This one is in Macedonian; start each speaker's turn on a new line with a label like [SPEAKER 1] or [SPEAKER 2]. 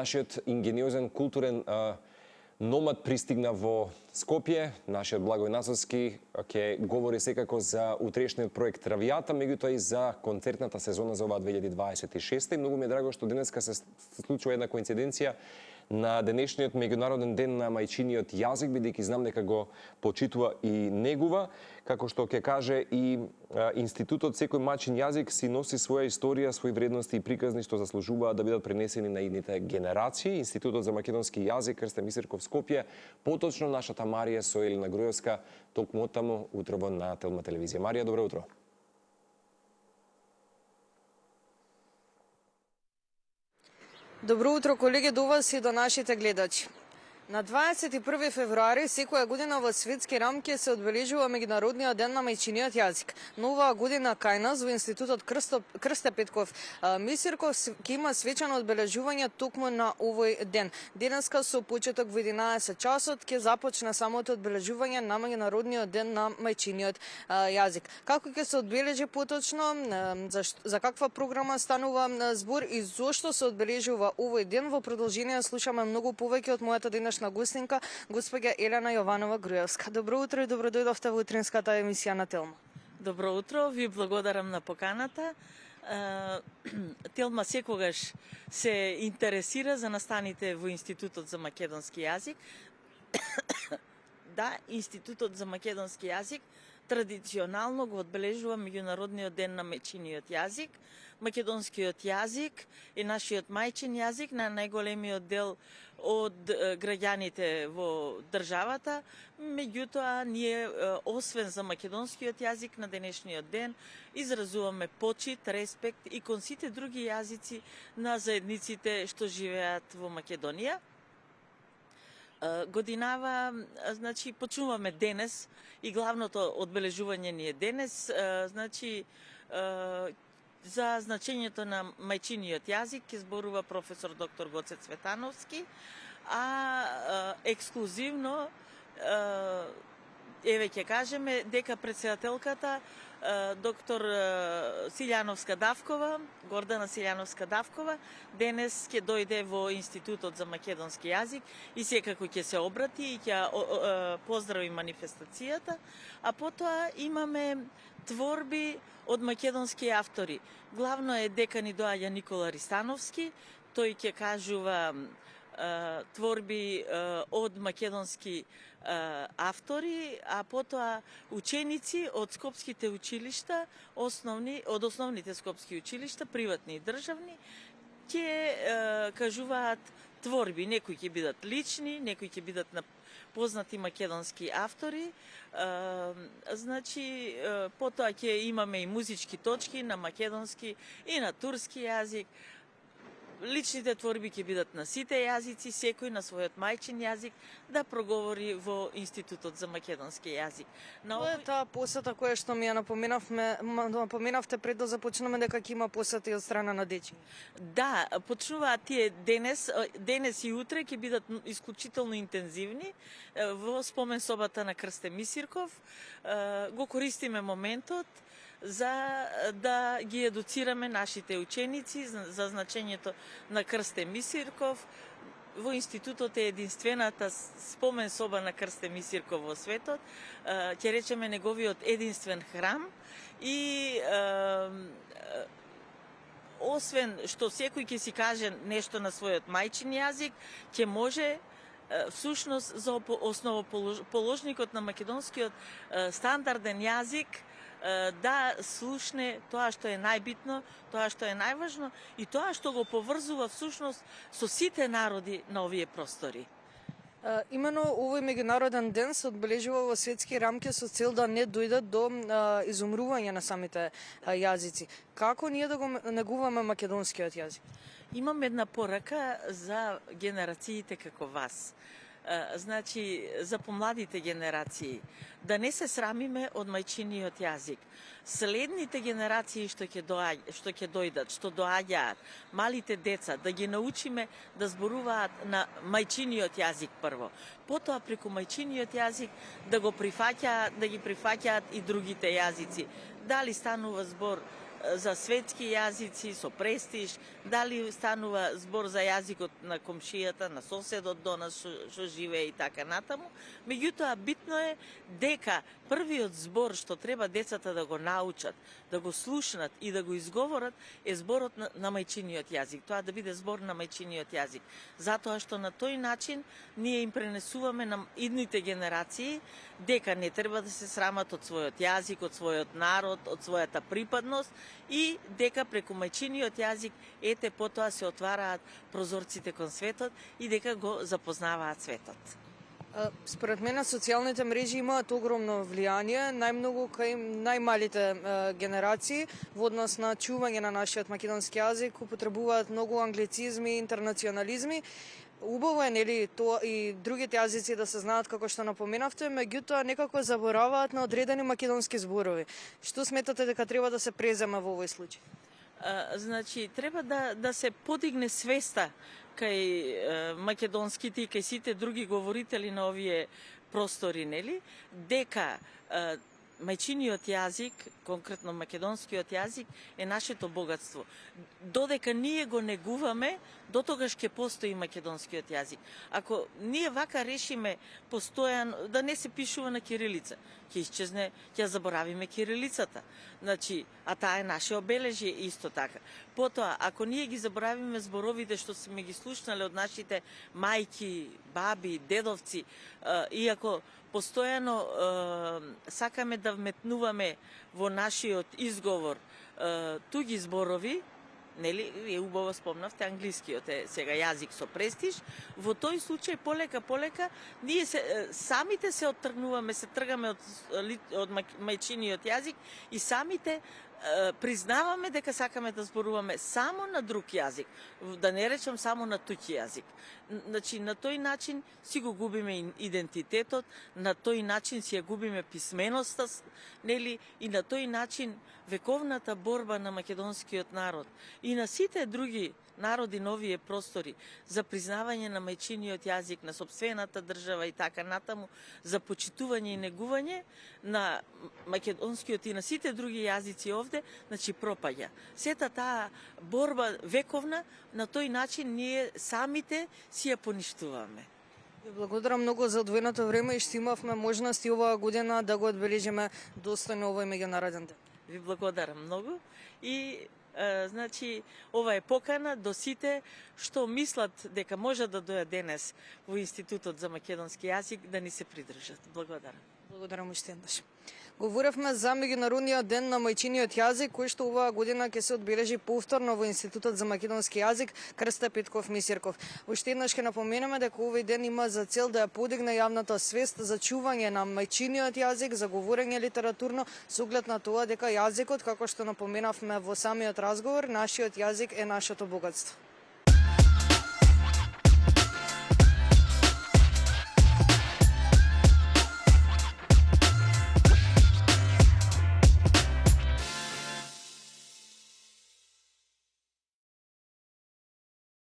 [SPEAKER 1] Нашиот ингениозен културен номад пристигна во Скопје. Нашиот Благој Насоски ќе говори секако за утрешниот проект Травијата, меѓутоа и за концертната сезона за оваа 2026. И многу ми е драго што денеска се случува една коинциденција на денешниот меѓународен ден на мајчиниот јазик, бидејќи знам дека го почитува и негува, како што ќе каже и институтот, секој мајчин јазик си носи своја историја, своји вредности и приказни што заслужуваат да бидат пренесени на идните генерации. Институтот за македонски јазик Крстен Мисирков Скопје, поточно нашата Марија со Елена Груевска, токму оттаму утрово на Телма телевизија. Марија, добро утро.
[SPEAKER 2] Добро утро, колеги, до вас и до нашите гледачи. На 21 февруари секоја година во светски рамки се одбележува меѓународниот ден на мајчиниот јазик. Но оваа година кај нас во институтот Крсте Петков Мисирков ќе има свечено одбележување токму на овој ден. Денеска со почеток во 11 часот ќе започне самото одбележување на меѓународниот ден на мајчиниот јазик. Како ќе се одбележи поточно, за каква програма станува збор и зошто се одбележува овој ден, во продолжение слушаме многу повеќе од мојата денешна гостинка, господја Елена Јованова Груевска. Добро утро и добро дојдовте во утринската емисија на Телма.
[SPEAKER 3] Добро утро, ви благодарам на поканата. Телма секогаш се интересира за настаните во Институтот за македонски јазик. Да, Институтот за македонски јазик традиционално го одбележува меѓународниот ден на мајчиниот јазик. Македонскиот јазик е нашиот мајчин јазик на најголемиот дел од граѓаните во државата, меѓутоа ние освен за македонскиот јазик на денешниот ден изразуваме почит, респект и кон сите други јазици на заедниците што живеат во Македонија. Годинава, значи, почнуваме денес и главното одбележување ни е денес, значи, за значењето на мајчиниот јазик ќе зборува професор доктор Гоце Цветановски, а ексклузивно еве ќе кажеме дека претседателката доктор Силјановска Давкова, Гордана Силјановска Давкова, денес ќе дојде во Институтот за македонски јазик и секако ќе се обрати и ќе поздрави манифестацијата, а потоа имаме творби од македонски автори. Главно е дека ни доаѓа Никола Ристановски, тој ќе кажува творби од македонски автори, а потоа ученици од скопските училишта, од основните скопски училишта, приватни и државни, ќе кажуваат творби. Некои ќе бидат лични, некои ќе бидат на познати македонски автори. Значи, потоа ќе имаме и музички точки на македонски и на турски јазик. Личните творби ќе бидат на сите јазици, секој на својот мајчин јазик да проговори во Институтот за македонски јазик.
[SPEAKER 2] Тоа е таа посета која што ми ја напоменавте пред да започнеме дека ќе има посета и од страна на дечи.
[SPEAKER 3] Да, почнуваат тие денес и утре ќе бидат исклучително интензивни во спомен собата на Крстен Мисирков. Го користиме моментот за да ги едуцираме нашите ученици за значењето на Крстен Мисирков. Во Институтот е единствената спомен соба на Крстен Мисирков во светот, ќе речеме неговиот единствен храм и освен што секој ќе си каже нешто на својот мајчин јазик, ќе може всушност за основоположникот на македонскиот стандарден јазик да слушне тоа што е најбитно, тоа што е најважно и тоа што го поврзува всушност со сите народи на овие простори.
[SPEAKER 2] Имено овој меѓународен ден се одбележува во светски рамки со цел да не дојдат до изумрување на самите јазици. Како ние да го негуваме македонскиот јазик?
[SPEAKER 3] Имам една порака за генерациите како вас. Значи, за помладите генерации, да не се срамиме од мајчиниот јазик. Следните генерации што ќе дојдат, што доаѓаат, малите деца, да ги научиме да зборуваат на мајчиниот јазик прво. Потоа преку мајчиниот јазик да ги прифаќаат и другите јазици. Дали станува збор за светски јазици со престиж, дали станува збор за јазикот на комшијата, на соседот до нас што живее и така натаму. Меѓутоа, битно е дека првиот збор што треба децата да го научат, да го слушнат и да го изговорат е зборот на мајчиниот јазик. Тоа да биде збор на мајчиниот јазик. Затоа што на тој начин ние им пренесуваме на идните генерации дека не треба да се срамат од својот јазик, од својот народ, од својата припадност и дека преку мајчиниот јазик ете потоа се отвараат прозорците кон светот и дека го запознаваат светот.
[SPEAKER 2] Според мене социјалните мрежи имаат огромно влијание, најмногу кај најмалите генерации во однос на чување на нашиот македонски јазик, употребуваат многу англицизми, интернационализми. Убаво е, нели, тоа и другите јазици да се знаат како што напоменавте, меѓутоа некако забораваат на одредени македонски зборови. Што сметате дека треба да се преземе во овој случај?
[SPEAKER 3] Значи, треба да се подигне свеста кај македонските и кај сите други говорители на овие простори, нели, дека мајчиниот јазик, конкретно македонскиот јазик, е нашето богатство. Додека ние го негуваме, дотогаш ќе постои македонскиот јазик. Ако ние вака решиме постојано да не се пишува на кирилица, ќе исчезне, ќе заборавиме кирилицата. Значи, а таа е наше обележје исто така. Потоа, ако ние ги заборавиме зборовите што сме ги слушнале од нашите мајки, баби, дедовци, и ако постојано сакаме да вметнуваме во нашиот изговор туги зборови, нели, е убаво спомнавте, англискиот е сега јазик со престиж, во тој случај полека ние самите се оттргнуваме, се тргаме од мајчиниот јазик и самите признаваме дека сакаме да зборуваме само на друг јазик, да не речам само на туѓ јазик. Значи, на тој начин си го губиме идентитетот, на тој начин си ја губиме писменоста, нели, и на тој начин вековната борба на македонскиот народ и на сите други народи на овие простори за признавање на мајчиниот јазик, на сопствената држава и така натаму, за почитување и негување на македонскиот и на сите други јазици овде, значи пропаѓа. Сета таа борба вековна, на тој начин ние самите си ја поништуваме.
[SPEAKER 2] Ви благодарам многу за одвоеното време и што имавме можност и оваа година да го одбележиме достојно овој меѓународен ден.
[SPEAKER 3] Ви благодарам многу и значи, ова е покана до сите што мислат дека може да дојдат денес во Институтот за македонски јазик да ни се придржат. Благодарам.
[SPEAKER 2] Благодарам уште еднаш. Говоревме за меѓународниот ден на мајчиниот јазик, кој што оваа година ќе се одбележи повторно во Институтот за македонски јазик Крста Петков Мисирков. Уште еднаш ќе напоменеме дека овој ден има за цел да ја подигне јавната свест за чување на мајчиниот јазик, за говорење литературно, со оглед на тоа дека јазикот, како што напоменавме во самиот разговор, нашиот јазик е нашето богатство.